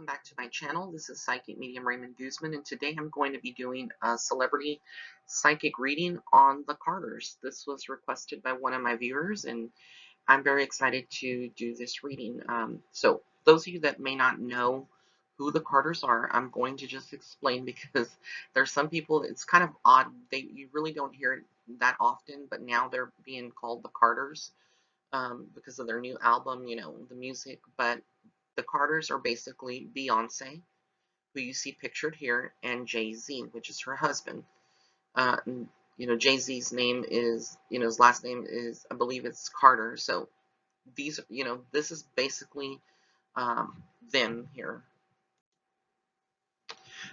welcome back to my channel. This is Psychic Medium Raymond Guzman, and today I'm going to be doing a celebrity psychic reading on the Carters. This was requested by one of my viewers, and I'm very excited to do this reading. So those of you that may not know who the Carters are, I'm going to just explain because there's some people, it's kind of odd. You really don't hear it that often, but now they're being called the Carters because of their new album, the music. But the Carters are basically Beyonce, who you see pictured here, and Jay-Z, which is her husband. And, Jay-Z's name is, his last name is, I believe it's Carter. So these, this is basically them here.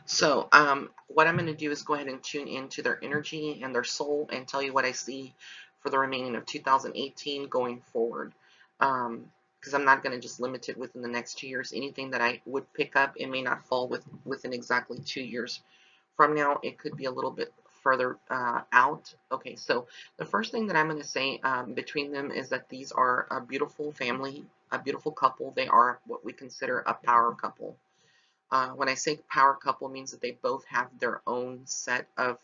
So what I'm going to do is go ahead and tune into their energy and their soul and tell you what I see for the remaining of 2018 going forward. Because I'm not going to just limit it within the next 2 years. Anything that I would pick up, it may not fall within exactly 2 years from now. It could be a little bit further out. Okay, so the first thing that I'm going to say between them is that these are a beautiful family, a beautiful couple. They are what we consider a power couple. When I say power couple, means that they both have their own set of,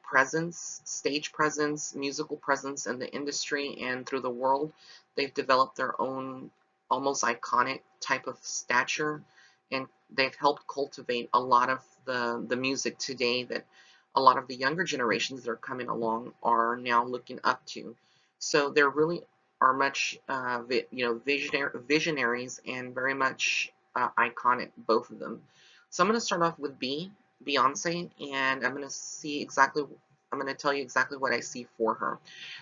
presence, stage presence, musical presence in the industry and through the world. They've developed their own almost iconic type of stature, and they've helped cultivate a lot of the music today that a lot of the younger generations that are coming along are now looking up to. So they're really are much, visionaries and very much iconic, both of them. So I'm going to start off with Beyonce, and I'm going to tell you exactly what I see for her.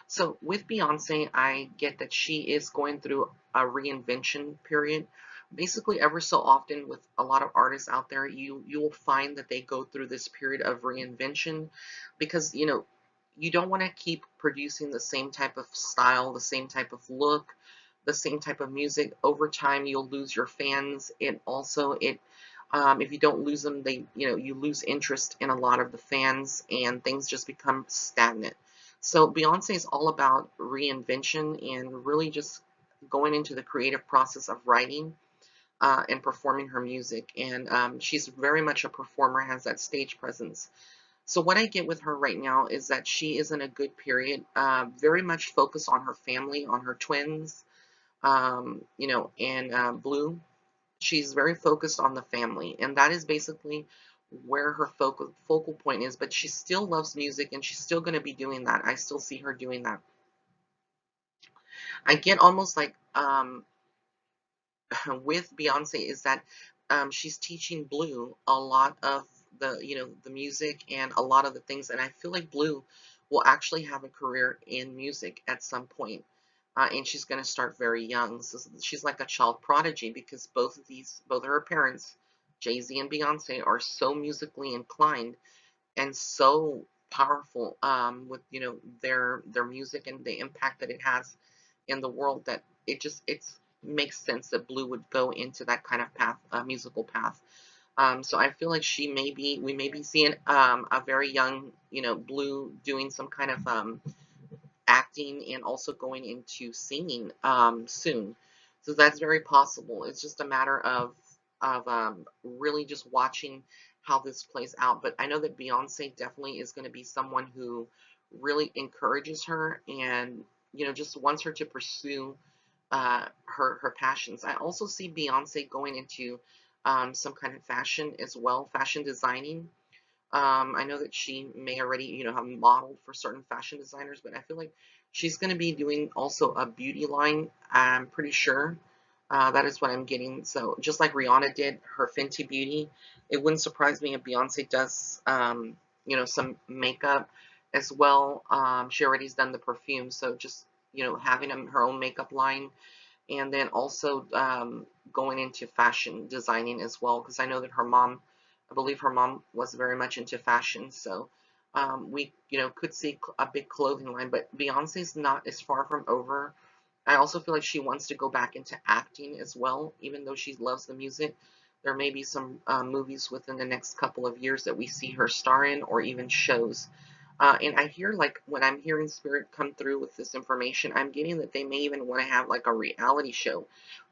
So with Beyonce, I get that she is going through a reinvention period. Basically, ever so often with a lot of artists out there, you will find that they go through this period of reinvention because, you don't want to keep producing the same type of style, the same type of look, the same type of music. Over time, you'll lose your fans. If you don't lose them, you lose interest in a lot of the fans, and things just become stagnant. So Beyonce is all about reinvention and really just going into the creative process of writing and performing her music. And she's very much a performer, has that stage presence. So what I get with her right now is that she is in a good period, very much focused on her family, on her twins, and Blue. She's very focused on the family, and that is basically where her focal point is. But she still loves music, and she's still going to be doing that. I still see her doing that. I get almost like with Beyonce is that she's teaching Blue a lot of the music and a lot of the things, and I feel like Blue will actually have a career in music at some point. And she's going to start very young. So she's like a child prodigy because both of her parents, Jay-Z and Beyonce, are so musically inclined and so powerful with their music and the impact that it has in the world, that it makes sense that Blue would go into that kind of path, musical path. So I feel like we may be seeing a very young, Blue doing some kind of acting and also going into singing soon. So that's very possible. It's just a matter of really just watching how this plays out. But I know that Beyonce definitely is going to be someone who really encourages her and just wants her to pursue her passions. I also see Beyonce going into some kind of fashion as well, fashion designing. I know that she may already, have modeled for certain fashion designers, but I feel like she's going to be doing also a beauty line. I'm pretty sure that is what I'm getting. So just like Rihanna did her Fenty Beauty, it wouldn't surprise me if Beyonce does, some makeup as well. She already's done the perfume, so just, having her own makeup line, and then also going into fashion designing as well, because I know that I believe her mom was very much into fashion. So we, could see a big clothing line, but Beyonce's not as far from over. I also feel like she wants to go back into acting as well, even though she loves the music. There may be some movies within the next couple of years that we see her star in, or even shows. And I hear, like, when I'm hearing Spirit come through with this information, I'm getting that they may even want to have like a reality show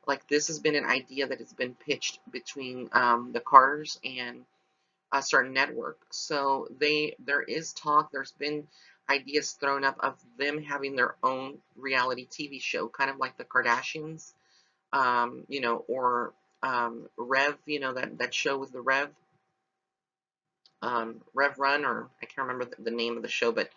Like this has been an idea that has been pitched between the Carters and a certain network. So there is talk. There's been ideas thrown up of them having their own reality TV show, kind of like the Kardashians, or Rev, that show with the Rev Run, or I can't remember the name of the show, but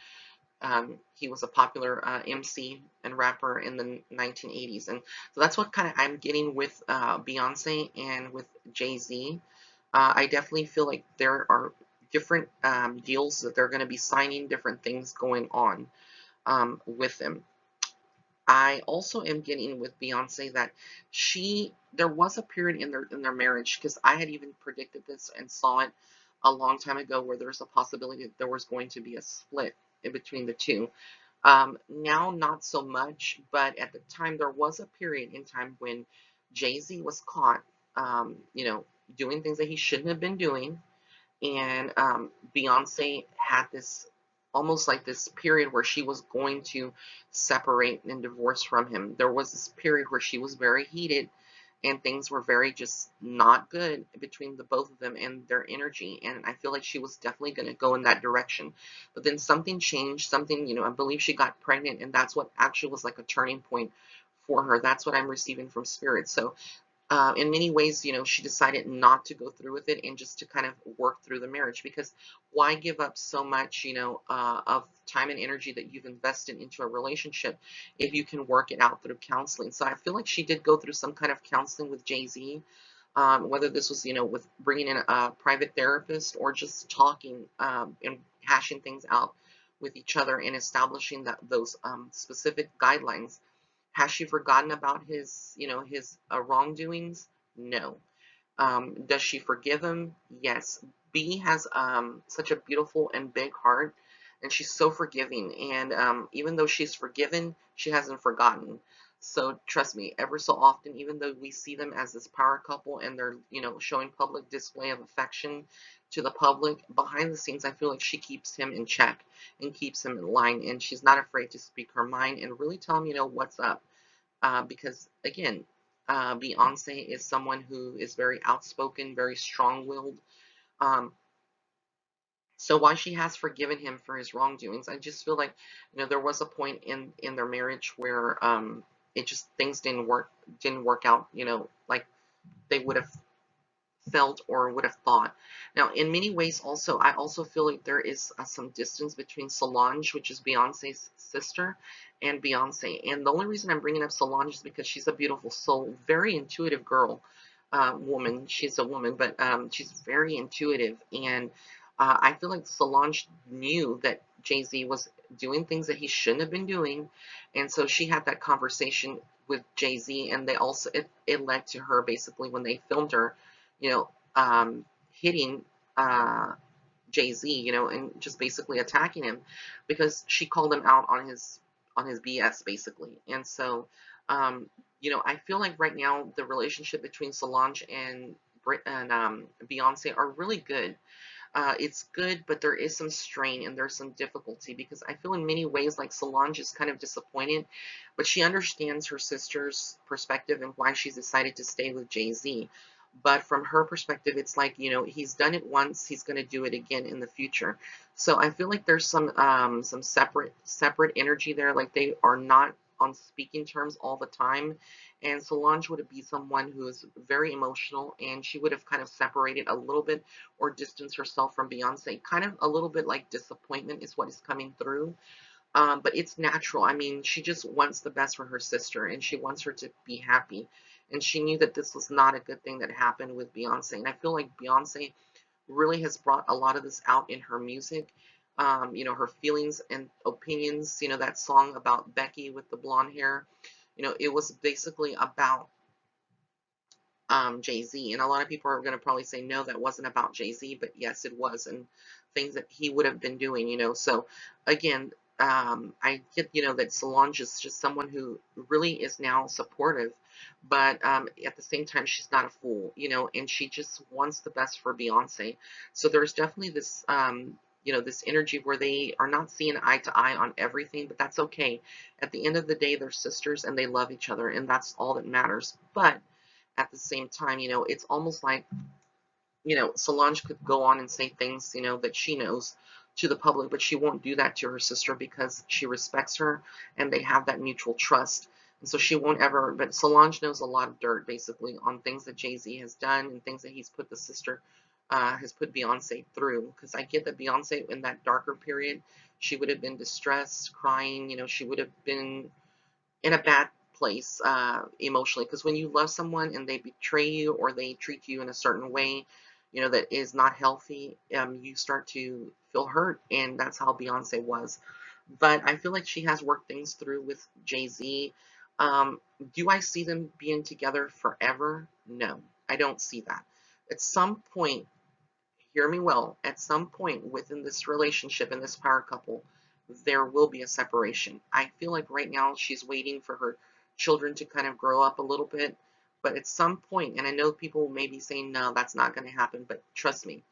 he was a popular MC and rapper in the 1980s, and so that's what kind of I'm getting with Beyonce and with Jay-Z. I definitely feel like there are different deals that they're going to be signing, different things going on with them. I also am getting with Beyonce that there was a period in their marriage, because I had even predicted this and saw it a long time ago, where there's a possibility that there was going to be a split in between the two. Now, not so much, but at the time, there was a period in time when Jay-Z was caught, doing things that he shouldn't have been doing, and Beyonce had this almost like this period where she was going to separate and divorce from him. There was this period where she was very heated, and things were very just not good between the both of them and their energy. And I feel like she was definitely going to go in that direction. But then something changed, something, I believe she got pregnant, and that's what actually was like a turning point for her. That's what I'm receiving from Spirit. So in many ways, she decided not to go through with it and just to kind of work through the marriage, because why give up so much, of time and energy that you've invested into a relationship if you can work it out through counseling? So I feel like she did go through some kind of counseling with Jay-Z, whether this was, with bringing in a private therapist or just talking and hashing things out with each other and establishing those specific guidelines. Has she forgotten about his wrongdoings? No. Does she forgive him? Yes. B has such a beautiful and big heart, and she's so forgiving. And even though she's forgiven, she hasn't forgotten. So trust me, ever so often, even though we see them as this power couple and they're, showing public display of affection to the public, behind the scenes, I feel like she keeps him in check and keeps him in line, and she's not afraid to speak her mind and really tell him, what's up. Because again, Beyonce is someone who is very outspoken, very strong-willed. Um, so while she has forgiven him for his wrongdoings, I just feel like, there was a point in their marriage where it just things didn't work out, like they would have felt or would have thought. Now, in many ways, also, I also feel like there is some distance between Solange, which is Beyonce's sister, and Beyonce. And the only reason I'm bringing up Solange is because she's a beautiful soul, very intuitive girl, woman. She's a woman, but she's very intuitive. And I feel like Solange knew that Jay-Z was doing things that he shouldn't have been doing. And so she had that conversation with Jay-Z, and they also, it led to her basically when they filmed her, you know, hitting Jay-Z, and just basically attacking him because she called him out on his BS basically. And so, I feel like right now the relationship between Solange and Beyonce are really good. It's good, but there is some strain and there's some difficulty because I feel in many ways like Solange is kind of disappointed, but she understands her sister's perspective and why she's decided to stay with Jay-Z. But from her perspective, it's like, he's done it once, he's going to do it again in the future. So I feel like there's some separate energy there, like they are not on speaking terms all the time. And Solange would be someone who is very emotional, and she would have kind of separated a little bit or distanced herself from Beyonce. Kind of a little bit like disappointment is what is coming through. But it's natural. I mean, she just wants the best for her sister, and she wants her to be happy. And she knew that this was not a good thing that happened with Beyonce. And I feel like Beyonce really has brought a lot of this out in her music. Her feelings and opinions. That song about Becky with the blonde hair. It was basically about Jay-Z. And a lot of people are going to probably say, no, that wasn't about Jay-Z. But yes, it was. And things that he would have been doing. So again, I get, that Solange is just someone who really is now supportive, but at the same time, she's not a fool, and she just wants the best for Beyonce. So there's definitely this this energy where they are not seeing eye to eye on everything, but that's okay. At the end of the day, they're sisters and they love each other, and that's all that matters. But at the same time, it's almost like, Solange could go on and say things, that she knows to the public, but she won't do that to her sister because she respects her and they have that mutual trust. And so she won't ever, but Solange knows a lot of dirt basically on things that Jay-Z has done and things that he's put the sister, has put Beyonce through. Because I get that Beyonce in that darker period, she would have been distressed, crying, she would have been in a bad place emotionally, because when you love someone and they betray you or they treat you in a certain way, that is not healthy, you start to feel hurt, and that's how Beyonce was. But I feel like she has worked things through with Jay-Z. um, do I see them being together forever? No, I don't see that. At some point, hear me well, at some point within this relationship and this power couple, there will be a separation. I feel like right now she's waiting for her children to kind of grow up a little bit. But at some point, and I know people may be saying, no, that's not going to happen, but trust me,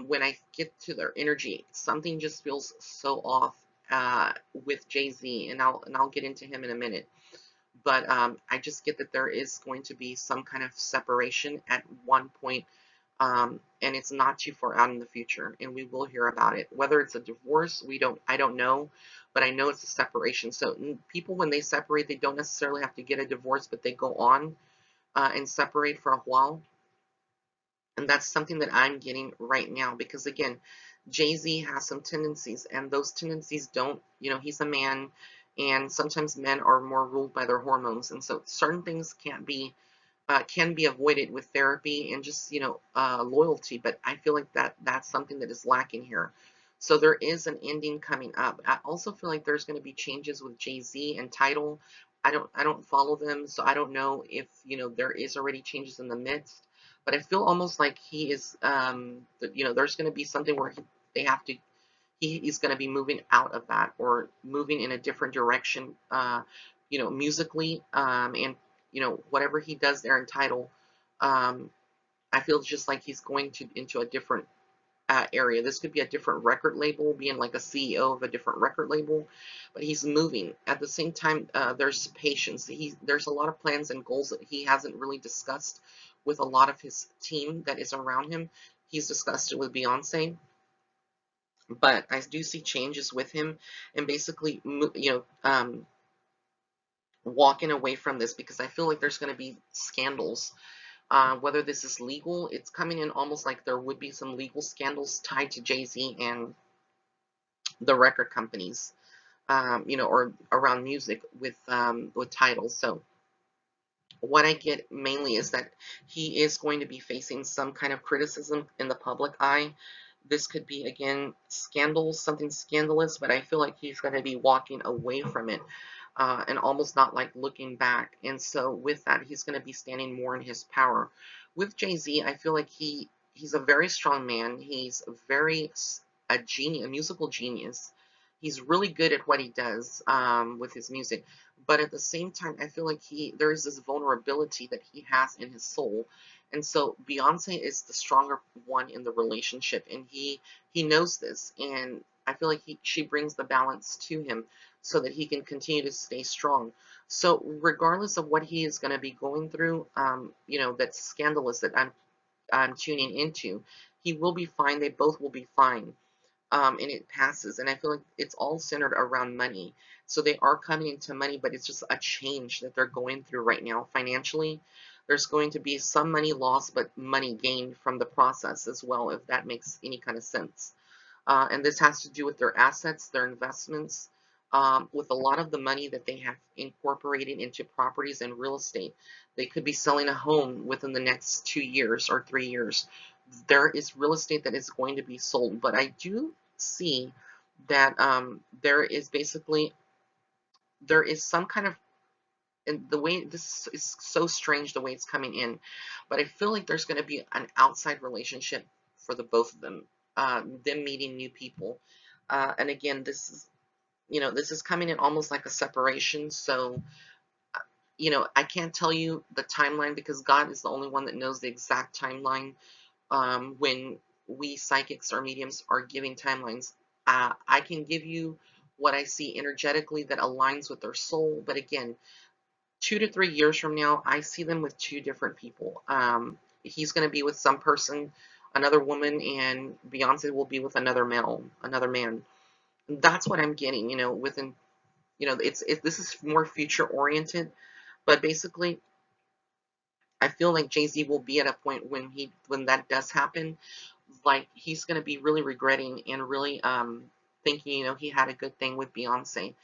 when I get to their energy, something just feels so off with Jay-Z, and I'll get into him in a minute. But I just get that there is going to be some kind of separation at one point, and it's not too far out in the future, and we will hear about it. Whether it's a divorce, I don't know, but I know it's a separation. So people, when they separate, they don't necessarily have to get a divorce, but they go on and separate for a while. And that's something that I'm getting right now because, again, Jay-Z has some tendencies, and those tendencies don't, he's a man, and sometimes men are more ruled by their hormones, and so certain things can be avoided with therapy and just, loyalty. But I feel like that's something that is lacking here. So there is an ending coming up. I also feel like there's going to be changes with Jay-Z and Tidal. I don't follow them, so I don't know if, there is already changes in the midst. But I feel almost like he is, there's going to be something where they have to, he is going to be moving out of that or moving in a different direction, musically, and whatever he does there in Tidal, um, I feel just like he's going to into a different area. This could be a different record label, being like a CEO of a different record label, but he's moving. At the same time, there's patience. There's a lot of plans and goals that he hasn't really discussed with a lot of his team that is around him. He's discussed it with Beyonce, but I do see changes with him, and basically, walking away from this because I feel like there's going to be scandals. Whether this is legal, it's coming in almost like there would be some legal scandals tied to Jay-Z and the record companies, or around music with titles. So what I get mainly is that he is going to be facing some kind of criticism in the public eye. This could be, again, scandals, something scandalous, but I feel like he's going to be walking away from it, and almost not like looking back. And so with that, he's going to be standing more in his power. With Jay-Z, I feel like he's a very strong man. He's a genius, a musical genius. He's really good at what he does with his music. But at the same time, I feel like there is this vulnerability that he has in his soul. And so Beyonce is the stronger one in the relationship, and he knows this. And I feel like she brings the balance to him so that he can continue to stay strong. So regardless of what he is going to be going through, that's scandalous that I'm tuning into, he will be fine. They both will be fine. And it passes. And I feel like it's all centered around money. So they are coming into money, but it's just a change that they're going through right now financially. There's going to be some money lost, but money gained from the process as well, if that makes any kind of sense. And this has to do with their assets, their investments, with a lot of the money that they have incorporated into properties and real estate. They could be selling a home within the next 2 years or 3 years. There is real estate that is going to be sold, but I do see that there is some kind of, and the way this is so strange the way it's coming in, but I feel like there's going to be an outside relationship for the both of them, them meeting new people, and again, this is coming in almost like a separation. So I can't tell you the timeline because God is the only one that knows the exact timeline, when we psychics or mediums are giving timelines. I can give you what I see energetically that aligns with their soul, but again, 2 to 3 years from now, I see them with two different people. He's going to be with some person, another woman, and Beyonce will be with another male, another man. That's what I'm getting, within, this is more future oriented, but basically, I feel like Jay-Z will be at a point when that does happen, like he's going to be really regretting and really thinking, he had a good thing with Beyonce.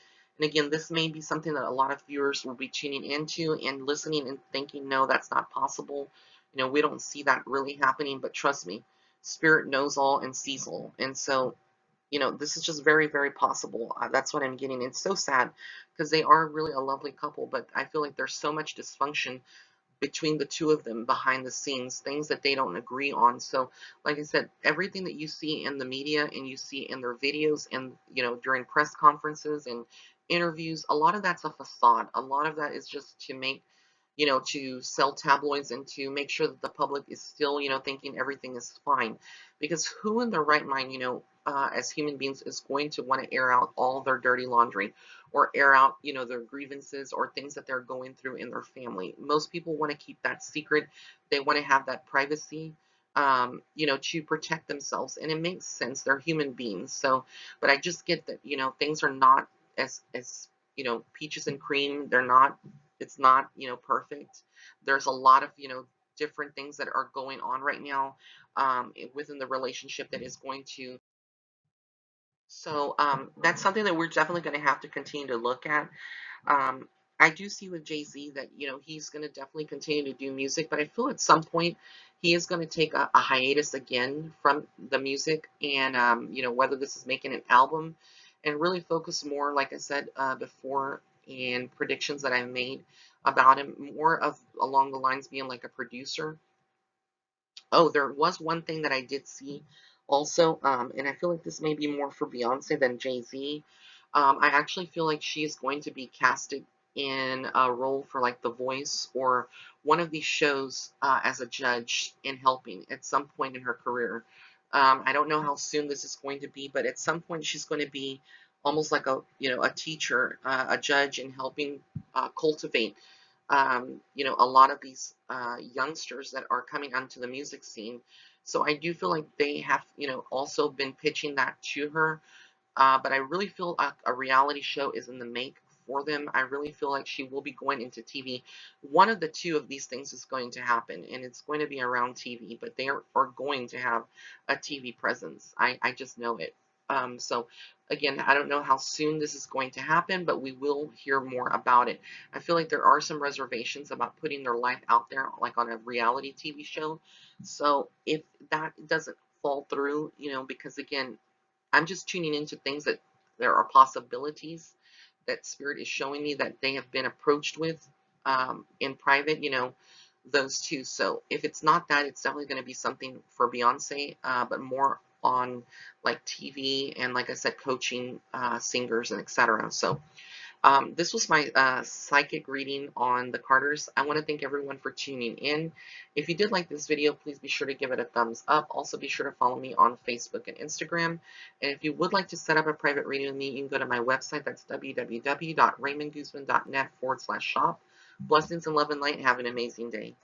And again, this may be something that a lot of viewers will be tuning into and listening and thinking, no, that's not possible. We don't see that really happening, but trust me, Spirit knows all and sees all. And so, this is just very, very possible. That's what I'm getting. It's so sad because they are really a lovely couple, but I feel like there's so much dysfunction between the two of them behind the scenes, things that they don't agree on. So, like I said, everything that you see in the media and you see in their videos and, during press conferences and interviews, a lot of that's a facade. A lot of that is just to make, to sell tabloids and to make sure that the public is still, thinking everything is fine. Because who in their right mind, as human beings is going to want to air out all their dirty laundry or air out, their grievances or things that they're going through in their family? Most people want to keep that secret. They want to have that privacy, to protect themselves. And it makes sense. They're human beings. So, but I just get that, things are not as, peaches and cream. They're not, it's not, perfect. There's a lot of, different things that are going on right now within the relationship that is going to. So that's something that we're definitely going to have to continue to look at. Um, I do see with Jay-Z that, he's going to definitely continue to do music, but I feel at some point he is going to take a hiatus again from the music and, whether this is making an album and really focus more, like I said before, in predictions that I've made about him, more of along the lines being like a producer. Oh, there was one thing that I did see also, and I feel like this may be more for Beyonce than Jay-Z. I actually feel like she is going to be casted in a role for like The Voice or one of these shows as a judge in helping at some point in her career. I don't know how soon this is going to be, but at some point she's going to be almost like a teacher, a judge in helping cultivate a lot of these youngsters that are coming onto the music scene. So I do feel like they have, also been pitching that to her. But I really feel a reality show is in the make for them. I really feel like she will be going into TV. One of the two of these things is going to happen, and it's going to be around TV, but they are going to have a TV presence. I just know it. So again, I don't know how soon this is going to happen, but we will hear more about it. I feel like there are some reservations about putting their life out there, like on a reality TV show. So if that doesn't fall through, because again, I'm just tuning into things that there are possibilities that Spirit is showing me that they have been approached with in private, those two. So if it's not that, it's definitely going to be something for Beyonce, but more on like TV and, like I said, coaching singers and etc. So this was my psychic reading on the Carters. I want to thank everyone for tuning in. If you did like this video, please be sure to give it a thumbs up. Also, be sure to follow me on Facebook and Instagram. And if you would like to set up a private reading with me, you can go to my website. That's www.raymondguzman.net/shop. Blessings and love and light. Have an amazing day.